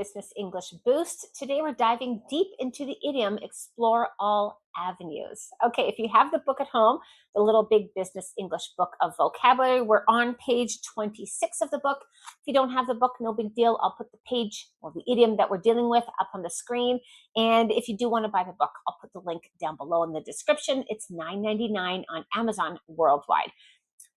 Business English Boost. Today we're diving deep into the idiom explore all avenues. Okay, if you have the book at home, the Little Big Business English Book of Vocabulary, we're on page 26 of the book. If you don't have the book, no big deal. I'll put the page or the idiom that we're dealing with up on the screen. And if you do want to buy the book, I'll put the link down below in the description. It's $9.99 on Amazon worldwide.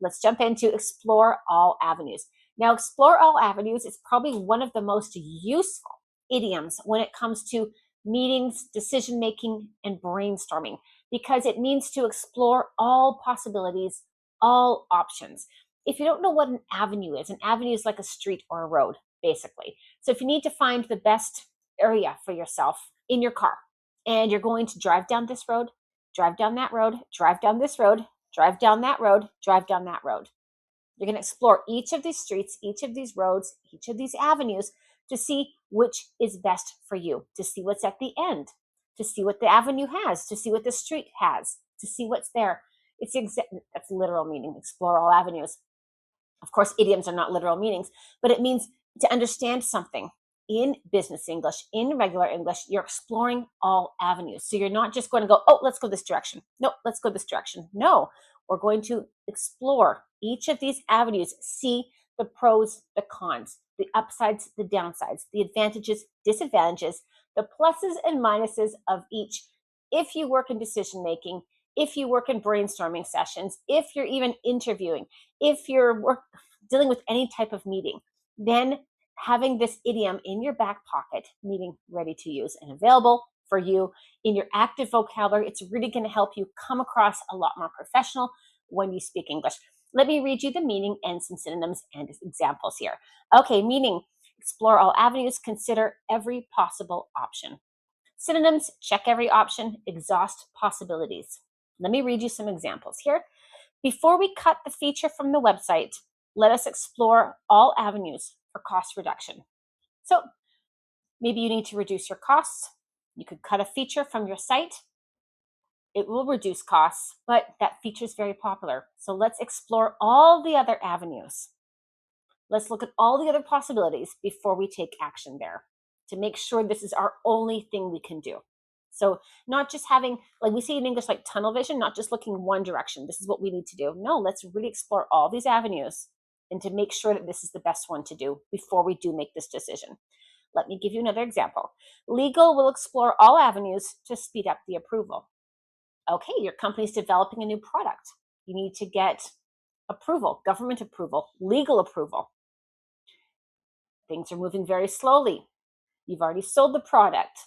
Let's jump into explore all avenues. Now, explore all avenues is probably one of the most useful idioms when it comes to meetings, decision-making, and brainstorming, because it means to explore all possibilities, all options. If you don't know what an avenue is like a street or a road, basically. So if you need to find the best area for yourself in your car, and you're going to drive down this road, drive down that road, drive down this road, drive down that road, drive down that road. You're going to explore each of these streets, each of these roads, each of these avenues to see which is best for you, to see what's at the end, to see what the avenue has, to see what the street has, to see what's there. That's literal meaning, explore all avenues. Of course, idioms are not literal meanings, but it means to understand something. In business English, in regular English, you're exploring all avenues. So you're not just going to go, oh, let's go this direction. No, let's go this direction. No, we're going to explore each of these avenues, see the pros, the cons, the upsides, the downsides, the advantages, disadvantages, the pluses and minuses of each. If you work in decision making, if you work in brainstorming sessions, if you're even interviewing, if you're dealing with any type of meeting, then having this idiom in your back pocket, meaning ready to use and available for you in your active vocabulary, it's really going to help you come across a lot more professional when you speak English. Let me read you the meaning and some synonyms and examples here. Okay, meaning, explore all avenues, consider every possible option. Synonyms, check every option, exhaust possibilities. Let me read you some examples here. Before we cut the feature from the website, let us explore all avenues for cost reduction. So maybe you need to reduce your costs. You could cut a feature from your site. It will reduce costs, but that feature is very popular. So let's explore all the other avenues. Let's look at all the other possibilities before we take action there to make sure this is our only thing we can do. So not just having, like we say in English, like tunnel vision, not just looking one direction. This is what we need to do. No, let's really explore all these avenues and to make sure that this is the best one to do before we do make this decision. Let me give you another example. Legal will explore all avenues to speed up the approval. Okay, your company's developing a new product. You need to get approval, government approval, legal approval. Things are moving very slowly. You've already sold the product,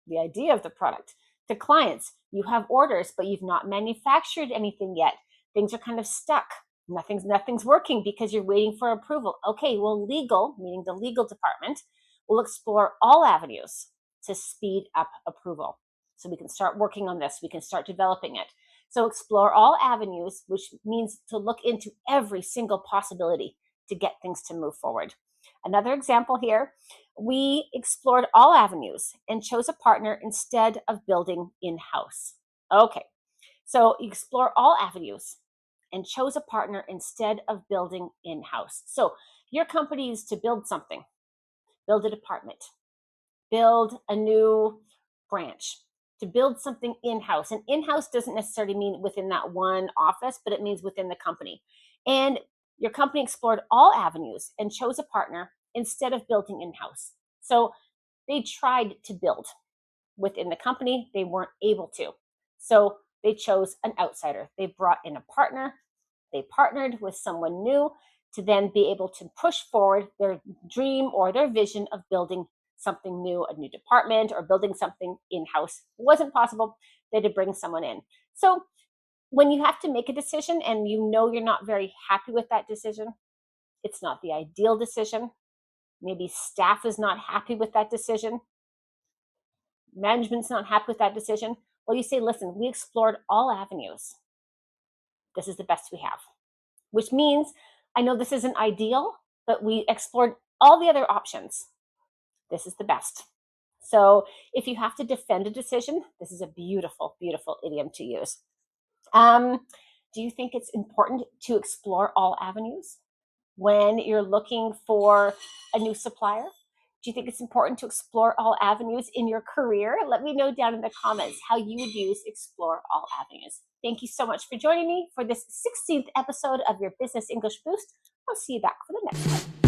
the idea of the product, to clients. You have orders, but you've not manufactured anything yet. Things are kind of stuck. Nothing's working because you're waiting for approval. Okay, well, legal, meaning the legal department, will explore all avenues to speed up approval. So we can start working on this. We can start developing it. So explore all avenues, which means to look into every single possibility to get things to move forward. Another example here, we explored all avenues and chose a partner instead of building in-house. Okay, so you explore all avenues and chose a partner instead of building in-house. So your company is to build something, build a department, build a new branch, to build something in-house. And in-house doesn't necessarily mean within that one office, but it means within the company. And your company explored all avenues and chose a partner instead of building in-house. So they tried to build within the company. They weren't able to. So they chose an outsider. They brought in a partner. They partnered with someone new to then be able to push forward their dream or their vision of building something new, a new department, or building something in-house. It wasn't possible. They had to bring someone in. So when you have to make a decision and you know you're not very happy with that decision, it's not the ideal decision. Maybe staff is not happy with that decision. Management's not happy with that decision. Well, you say, listen, we explored all avenues. This is the best we have, which means I know this isn't ideal, but we explored all the other options. This is the best. So if you have to defend a decision, this is a beautiful, beautiful idiom to use. Do you think it's important to explore all avenues when you're looking for a new supplier? Do you think it's important to explore all avenues in your career? Let me know down in the comments how you would use explore all avenues. Thank you so much for joining me for this 16th episode of your Business English Boost. I'll see you back for the next one.